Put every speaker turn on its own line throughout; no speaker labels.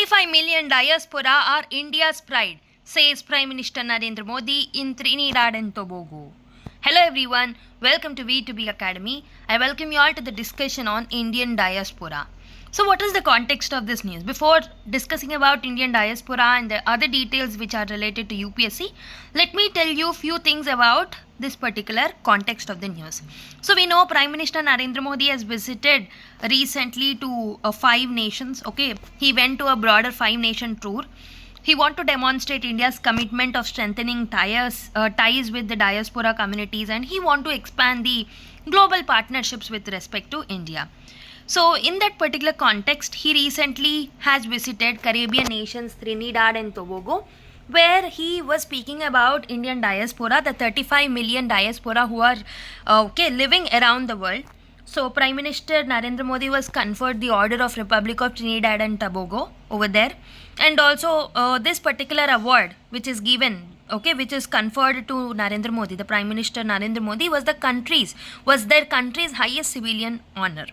35 million diaspora are India's pride, says Prime Minister Narendra Modi in Trinidad and Tobago. Hello everyone, welcome to V2B Academy. I welcome you all to the discussion on Indian diaspora. So what is the context of this news? Before discussing about Indian diaspora and the other details which are related to UPSC, let me tell you a few things about this particular context of the news. So we know Prime Minister Narendra Modi has visited recently to 5 nations. Okay, he went to a broader 5-nation tour. He want to demonstrate India's commitment of strengthening ties with the diaspora communities, and he want to expand the global partnerships with respect to India. So in that particular context, he recently has visited Caribbean nations Trinidad and Tobago, where he was speaking about Indian diaspora, the 35 million diaspora who are living around the world. So Prime Minister Narendra Modi was conferred the Order of Republic of Trinidad and Tobago over there, and also this particular award which is given, which is conferred to Narendra Modi, the Prime Minister Narendra Modi, was their country's highest civilian honor.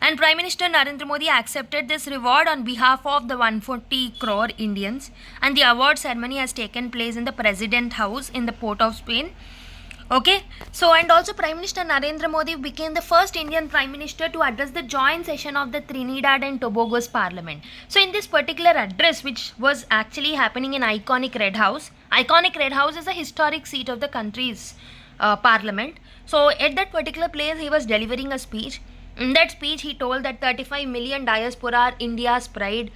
And Prime Minister Narendra Modi accepted this reward on behalf of the 140 crore Indians, and the award ceremony has taken place in the President House in the Port of Spain. And also Prime Minister Narendra Modi became the first Indian Prime Minister to address the joint session of the Trinidad and Tobago's Parliament. So in this particular address, which was actually happening in iconic Red House is a historic seat of the country's Parliament. So at that particular place, he was delivering a speech. In that speech, he told that 35 million diaspora are India's pride.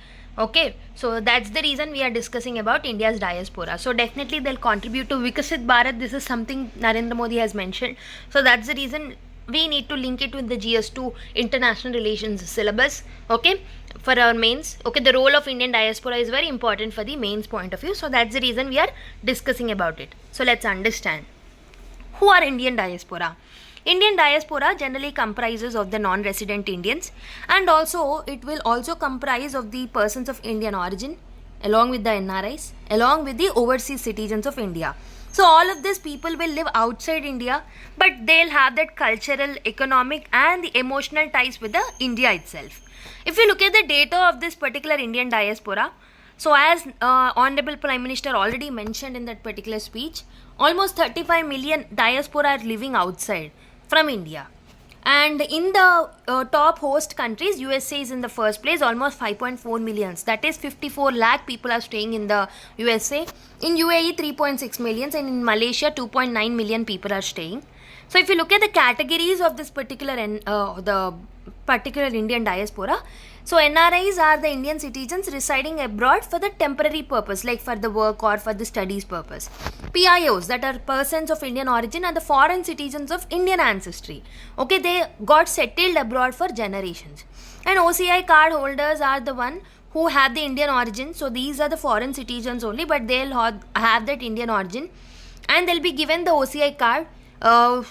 So that's the reason we are discussing about India's diaspora. So definitely they'll contribute to Vikasit Bharat. This is something Narendra Modi has mentioned. So that's the reason we need to link it with the GS2 international relations syllabus. For our mains. The role of Indian diaspora is very important for the mains point of view. So that's the reason we are discussing about it. So let's understand. Who are Indian diaspora? Indian diaspora generally comprises of the non-resident Indians, and also it will also comprise of the persons of Indian origin along with the NRIs, along with the overseas citizens of India. So all of these people will live outside India, but they'll have that cultural, economic and the emotional ties with the India itself. If you look at the data of this particular Indian diaspora, so as Honorable Prime Minister already mentioned in that particular speech, almost 35 million diaspora are living outside from India. And in the top host countries, USA is in the first place, almost 5.4 millions. That is 54 lakh people are staying in the USA. In UAE, 3.6 millions, and in Malaysia, 2.9 million people are staying. So if you look at the categories of this particular Indian diaspora, so NRIs are the Indian citizens residing abroad for the temporary purpose, like for the work or for the studies purpose. PIOs, that are persons of Indian origin, are the foreign citizens of Indian ancestry. They got settled abroad for generations. And OCI card holders are the one who have the Indian origin. So these are the foreign citizens only, but they'll have that Indian origin, and they'll be given the OCI card.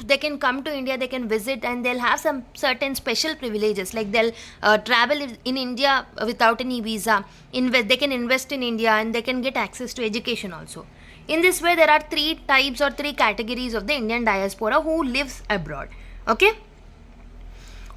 They can come to India, they can visit, and they'll have some certain special privileges, like they'll travel in India without any visa, they can invest in India, and they can get access to education also. In this way, there are 3 types or 3 categories of the Indian diaspora who lives abroad.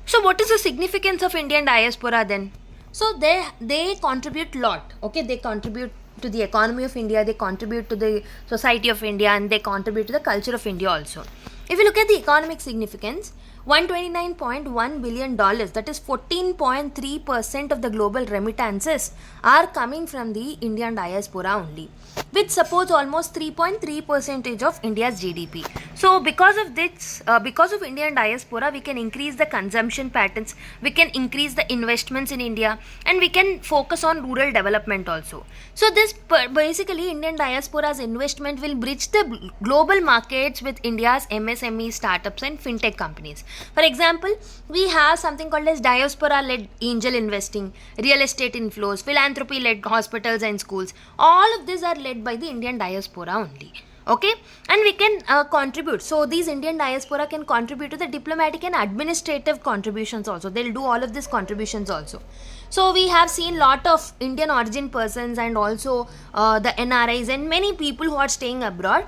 So what is the significance of Indian diaspora then? So they contribute a lot. They contribute to the economy of India, they contribute to the society of India, and they contribute to the culture of India also. If you look at the economic significance, $129.1 billion, that is 14.3% of the global remittances, are coming from the Indian diaspora only, which supports almost 3.3% of India's GDP. So because of this, because of Indian diaspora, we can increase the consumption patterns, we can increase the investments in India, and we can focus on rural development also. So this basically Indian diaspora's investment will bridge the global markets with India's MSME startups and fintech companies. For example, we have something called as diaspora-led angel investing, real estate inflows, philanthropy-led hospitals and schools. All of these are led by the Indian diaspora only. And we can contribute. So these Indian diaspora can contribute to the diplomatic and administrative contributions also. They'll do all of these contributions also. So we have seen lot of Indian origin persons and also the NRIs and many people who are staying abroad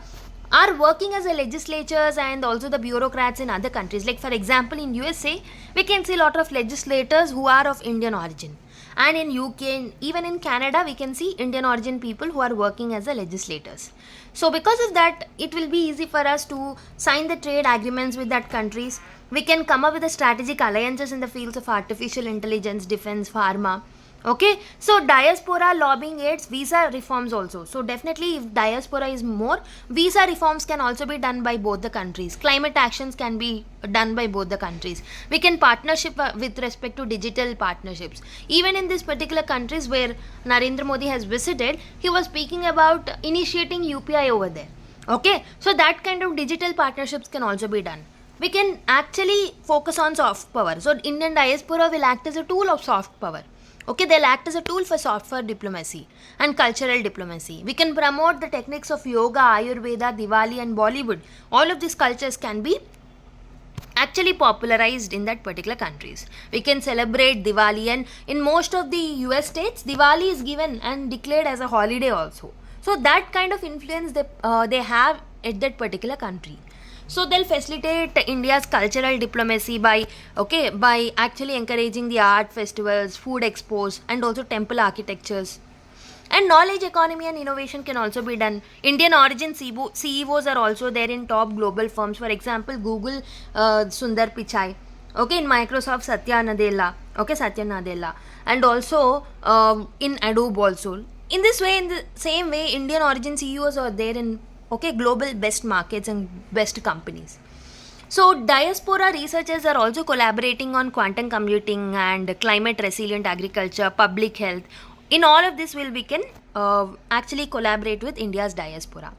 are working as a legislators and also the bureaucrats in other countries. Like for example, in USA, we can see a lot of legislators who are of Indian origin. and in UK and even in Canada we can see Indian origin people who are working as the legislators. So because of that, it will be easy for us to sign the trade agreements with that countries. We can come up with the strategic alliances in the fields of artificial intelligence, defense, pharma. Okay, so diaspora lobbying aids visa reforms also. So definitely if diaspora is more, visa reforms can also be done by both the countries. Climate actions can be done by both the countries. We can partnership with respect to digital partnerships. Even in these particular countries where Narendra Modi has visited, he was speaking about initiating UPI over there. Okay, so that kind of digital partnerships can also be done. We can actually focus on soft power. So Indian diaspora will act as a tool of soft power. Okay, they'll act as a tool for soft power diplomacy and cultural diplomacy. We can promote the techniques of yoga, Ayurveda, Diwali and Bollywood. All of these cultures can be actually popularized in that particular countries. We can celebrate Diwali, and in most of the US states, Diwali is given and declared as a holiday also. So that kind of influence they have at that particular country. So they'll facilitate India's cultural diplomacy by actually encouraging the art festivals, food expos, and also temple architectures. And knowledge economy and innovation can also be done. Indian origin CEOs are also there in top global firms. For example, Google Sundar Pichai. Okay, in Microsoft Satya Nadella, and also in Adobe also. In this way, in the same way, Indian origin CEOs are there in global best markets and best companies. So diaspora researchers are also collaborating on quantum computing and climate resilient agriculture, public health. In all of this, we can actually collaborate with India's diaspora.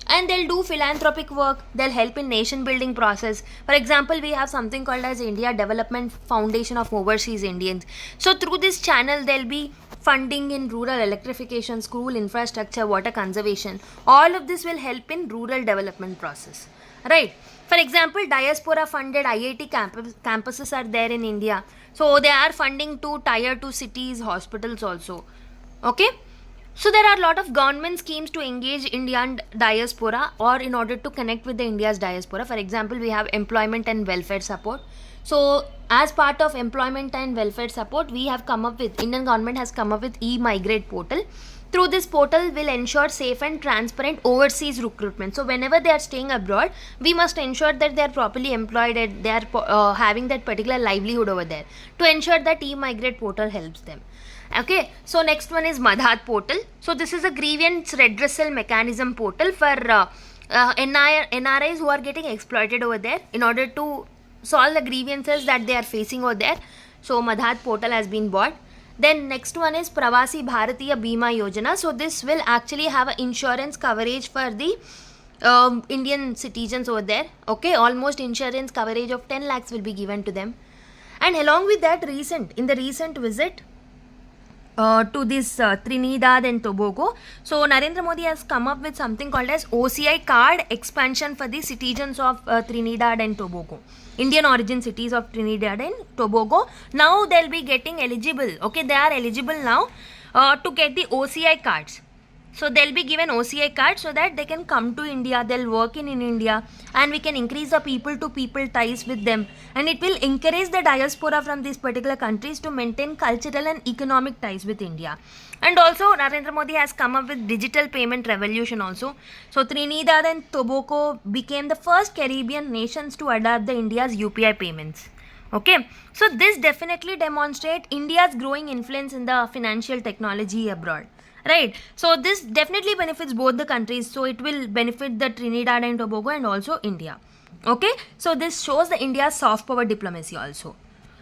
And they'll do philanthropic work, they'll help in nation building process. For example, we have something called as India Development Foundation of Overseas Indians. So through this channel, there'll be funding in rural electrification, school infrastructure, water conservation. All of this will help in rural development process, right? For example, diaspora funded IIT campuses are there in India. So they are funding to tier 2 cities, hospitals also. Okay. So there are a lot of government schemes to engage Indian diaspora or in order to connect with the India's diaspora. For example, we have employment and welfare support. So as part of employment and welfare support, Indian government has come up with e-migrate portal. Through this portal will ensure safe and transparent overseas recruitment. So whenever they are staying abroad, we must ensure that they are properly employed and they are having that particular livelihood over there. To ensure that e-migrate portal helps them. Okay, so next one is Madhat portal. So this is a grievance redressal mechanism portal for NRIs who are getting exploited over there in order to solve the grievances that they are facing over there. So Madhat portal has been bought. Then next one is Pravasi Bharatiya Bima Yojana. So this will actually have an insurance coverage for the Indian citizens over there. Okay, almost insurance coverage of 10 lakhs will be given to them. And along with that, in the recent visit to this Trinidad and Tobago, so Narendra Modi has come up with something called as OCI card expansion for the citizens of Trinidad and Tobago. Indian origin cities of Trinidad and Tobago. Now they'll be getting eligible. Okay, they are eligible now to get the OCI cards. So they'll be given OCI cards so that they can come to India, they'll work in India, and we can increase the people to people ties with them, and it will encourage the diaspora from these particular countries to maintain cultural and economic ties with India. And also Narendra Modi has come up with digital payment revolution also. So Trinidad and Tobago became the first Caribbean nations to adopt the India's UPI payments. Okay, so this definitely demonstrates India's growing influence in the financial technology abroad. Right, so this definitely benefits both the countries. So it will benefit the Trinidad and Tobago and also India. Okay, so this shows the India's soft power diplomacy also.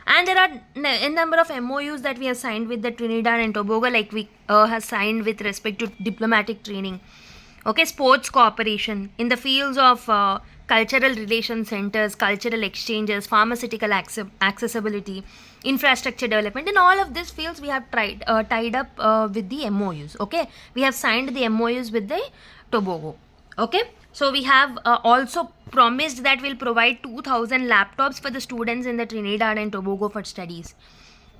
And there are a number of MOUs that we have signed with the Trinidad and Tobago, like we have signed with respect to diplomatic training. Okay, sports cooperation in the fields of cultural relation centers, cultural exchanges, pharmaceutical accessibility, infrastructure development. In all of these fields, we have tied up with the MOUs. Okay, we have signed the MOUs with the Tobago. Okay, so we have also promised that we'll provide 2,000 laptops for the students in the Trinidad and Tobago for studies.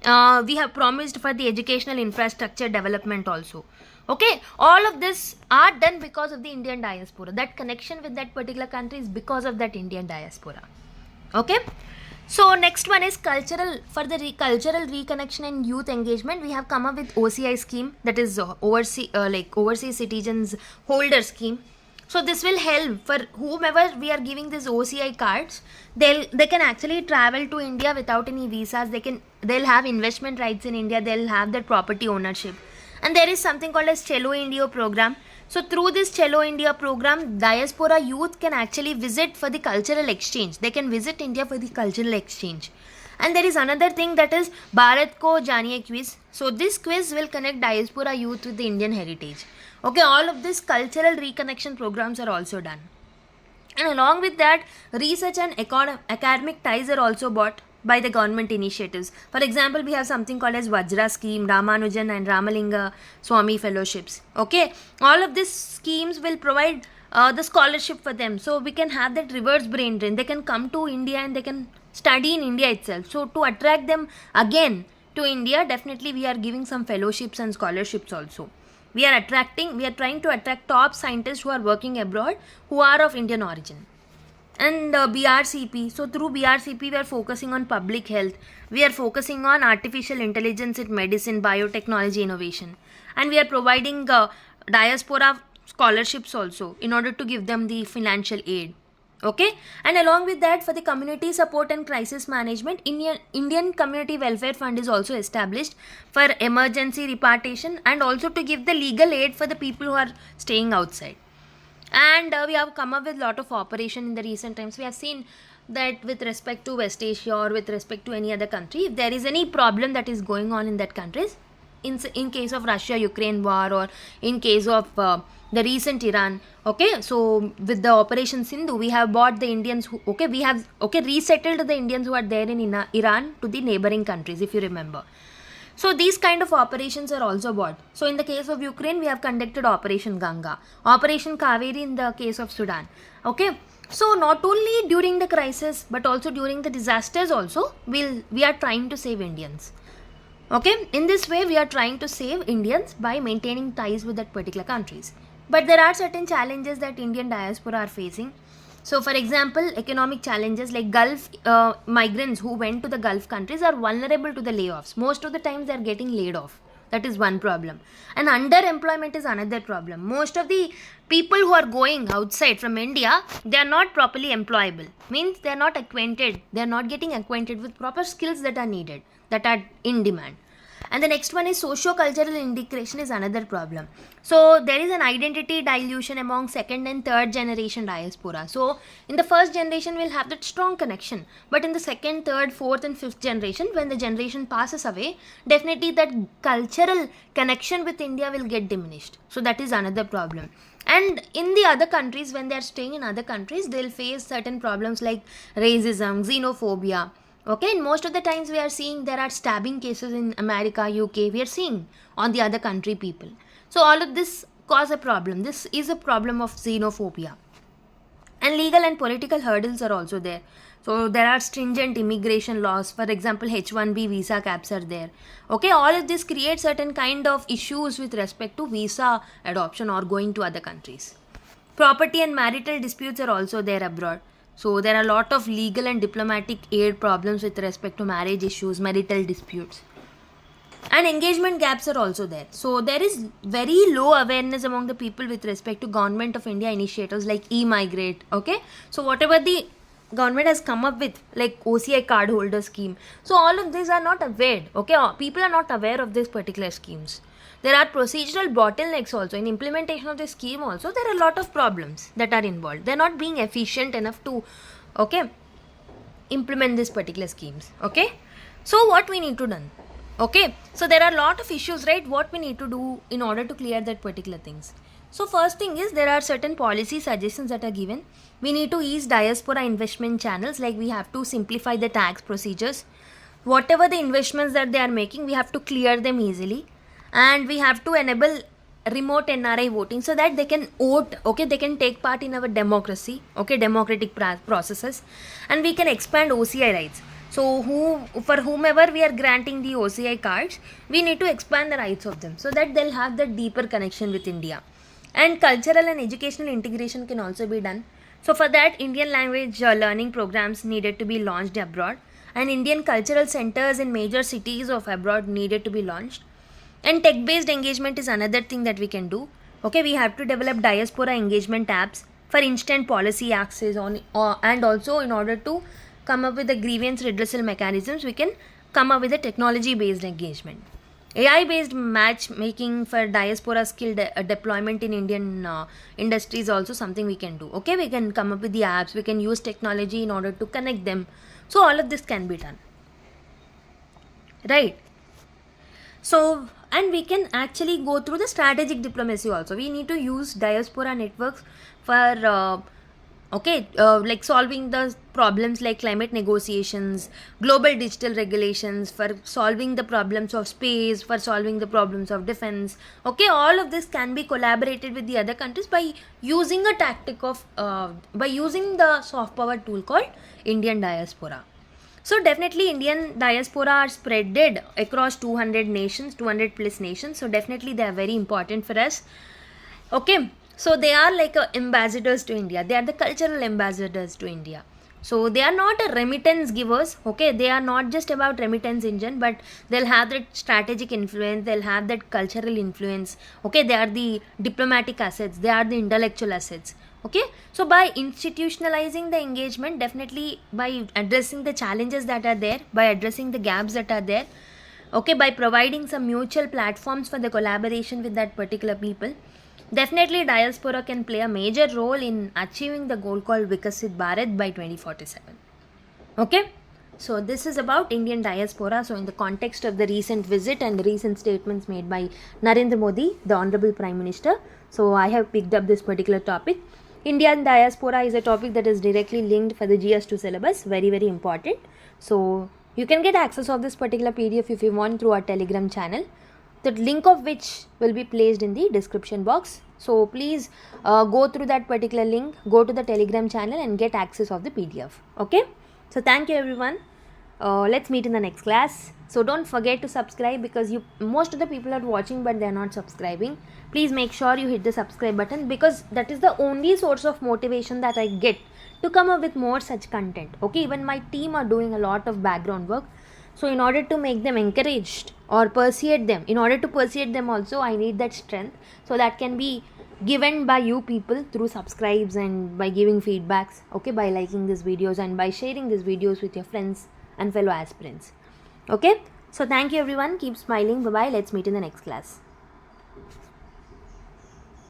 We have promised for the educational infrastructure development also. Okay, all of this are done because of the Indian diaspora. That connection with that particular country is because of that Indian diaspora. Okay, So next one is cultural. For the cultural reconnection and youth engagement, we have come up with OCI scheme, that is overseas citizens holder scheme. So this will help for whomever we are giving these OCI cards. They can actually travel to India without any visas. They'll have investment rights in India. They'll have their property ownership. And there is something called as Cello India program. So through this Cello India program, diaspora youth can actually visit for the cultural exchange. They can visit India for the cultural exchange. And there is another thing, that is Bharat ko Janiye quiz. So this quiz will connect diaspora youth with the Indian heritage. Okay, all of these cultural reconnection programs are also done. And along with that, research and academic ties are also brought by the government initiatives. For example, we have something called as Vajra scheme, Ramanujan and Ramalinga Swami fellowships. Okay, all of these schemes will provide the scholarship for them. So we can have that reverse brain drain. They can come to India and they can study in India itself. So to attract them again to India, definitely we are giving some fellowships and scholarships also. We are trying to attract top scientists who are working abroad, who are of Indian origin. And BRCP. So through BRCP, we are focusing on public health. We are focusing on artificial intelligence in medicine, biotechnology innovation. And we are providing diaspora scholarships also in order to give them the financial aid. Okay, and along with that, for the community support and crisis management, Indian Community Welfare Fund is also established for emergency repatriation and also to give the legal aid for the people who are staying outside. And we have come up with a lot of operation in the recent times. We have seen that with respect to West Asia or with respect to any other country, if there is any problem that is going on in that countries, in case of Russia-Ukraine war or in case of the recent Iran, okay, so with the Operation Sindhu, we have brought the Indians we have resettled the Indians who are there in Iran to the neighboring countries, if you remember. So these kind of operations are also brought. So in the case of Ukraine, we have conducted Operation Ganga, Operation Kaveri in the case of Sudan. Okay, so not only during the crisis but also during the disasters also, we are trying to save Indians. Okay, in this way we are trying to save Indians by maintaining ties with that particular countries. But there are certain challenges that Indian diaspora are facing. So for example, economic challenges like Gulf migrants who went to the Gulf countries are vulnerable to the layoffs. Most of the times they are getting laid off. That is one problem. And underemployment is another problem. Most of the people who are going outside from India, they are not properly employable. Means they are not acquainted. They are not getting acquainted with proper skills that are needed, that are in demand. And the next one is socio-cultural integration is another problem. So there is an identity dilution among second and third generation diaspora. So in the first generation we'll have that strong connection, but in the second, third, fourth and fifth generation, when the generation passes away, definitely that cultural connection with India will get diminished. So that is another problem. And in the other countries, when they are staying in other countries, they'll face certain problems like racism, xenophobia. Okay, and most of the times we are seeing there are stabbing cases in America, UK, we are seeing on the other country people. So all of this cause a problem. This is a problem of xenophobia. And legal and political hurdles are also there. So there are stringent immigration laws. For example, H1B visa caps are there. Okay, all of this creates certain kind of issues with respect to visa adoption or going to other countries. Property and marital disputes are also there abroad. So there are a lot of legal and diplomatic aid problems with respect to marriage issues, marital disputes. And engagement gaps are also there. So there is very low awareness among the people with respect to Government of India initiatives like e-migrate. Okay, so whatever the government has come up with, like OCI card holder scheme, so all of these are not aware. Okay, people are not aware of these particular schemes. There are procedural bottlenecks also. In implementation of the scheme also, there are a lot of problems that are involved. They are not being efficient enough to, implement these particular schemes. Okay, so what we need to do? Okay, so there are a lot of issues, right? What we need to do in order to clear that particular things. So first thing is, there are certain policy suggestions that are given. We need to ease diaspora investment channels, like we have to simplify the tax procedures. Whatever the investments that they are making, we have to clear them easily. And we have to enable remote NRI voting so that they can vote, okay, they can take part in our democracy, okay, democratic processes. And we can expand OCI rights. So for whomever we are granting the OCI cards, we need to expand the rights of them so that they'll have the deeper connection with India. And cultural and educational integration can also be done. So for that, Indian language learning programs needed to be launched abroad. and Indian cultural centers in major cities of abroad needed to be launched. And tech based engagement is another thing that we can do. Okay, we have to develop diaspora engagement apps for instant policy access on, and also in order to come up with the grievance redressal mechanisms, we can come up with a technology based engagement. AI based matchmaking for diaspora skill deployment in Indian industry is also something we can do. Okay, we can come up with the apps, we can use technology in order to connect them. So all of this can be done, right? So, and we can actually go through the strategic diplomacy also. We need to use diaspora networks for like solving the problems like climate negotiations, global digital regulations, for solving the problems of space, for solving the problems of defense. Okay, all of this can be collaborated with the other countries by using a tactic of by using the soft power tool called Indian diaspora. So definitely Indian diaspora are spreaded across 200 nations, 200 plus nations. So definitely they are very important for us. Okay, so they are like ambassadors to India. They are the cultural ambassadors to India. So they are not a remittance givers. Okay, they are not just about remittance engine, but they'll have that strategic influence. They'll have that cultural influence. Okay, they are the diplomatic assets. They are the intellectual assets. Okay, so by institutionalizing the engagement, definitely by addressing the challenges that are there, by addressing the gaps that are there, okay, by providing some mutual platforms for the collaboration with that particular people, definitely diaspora can play a major role in achieving the goal called Vikasit Bharat by 2047. Okay, so this is about Indian diaspora. So in the context of the recent visit and the recent statements made by Narendra Modi, the Honorable Prime Minister, so I have picked up this particular topic. Indian diaspora is a topic that is directly linked for the GS2 syllabus, very very important. So you can get access of this particular PDF if you want through our Telegram channel, the link of which will be placed in the description box. So please go through that particular link, go to the Telegram channel and get access of the PDF. Okay, so thank you everyone. Let's meet in the next class. So don't forget to subscribe, because most of the people are watching but they are not subscribing. Please make sure you hit the subscribe button, because that is the only source of motivation that I get to come up with more such content. Okay, even my team are doing a lot of background work. So in order to make them encouraged or persuade them, in order to persuade them also, I need that strength. So that can be given by you people through subscribes and by giving feedbacks, okay, by liking these videos and by sharing these videos with your friends and fellow aspirants. Okay, so thank you everyone. Keep smiling. Bye bye. Let's meet in the next class.